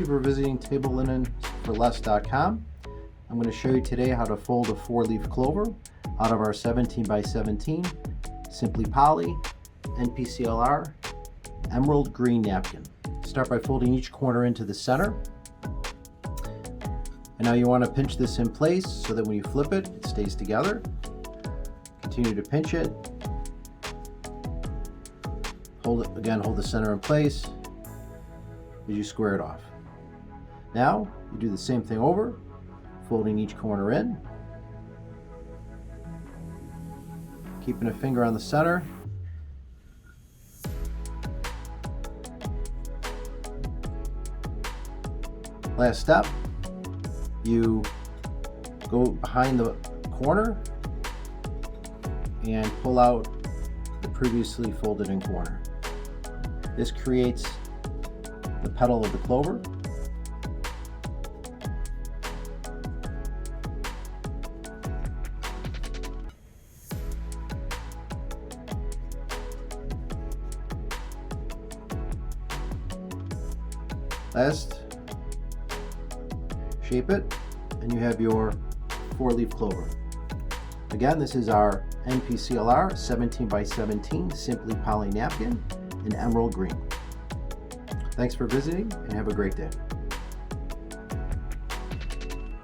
you for visiting TableLinensforLess.com. I'm going to show you today how to fold a 4-leaf clover out of our 17 by 17 SimplyPoly NPCLR emerald green napkin. Start by folding each corner into the center. And now you want to pinch this in place so that when you flip it, it stays together. Continue to pinch it. Hold it again, hold the center in place as you square it off. Now you do the same thing over, folding each corner in, keeping a finger on the center. Last step, you go behind the corner and pull out the previously folded in corner. This creates the petal of the clover. Last, shape it, and you have your 4-leaf clover. Again, this is our NPCLR 17 by 17 SimplyPoly napkin in emerald green. Thanks for visiting and have a great day.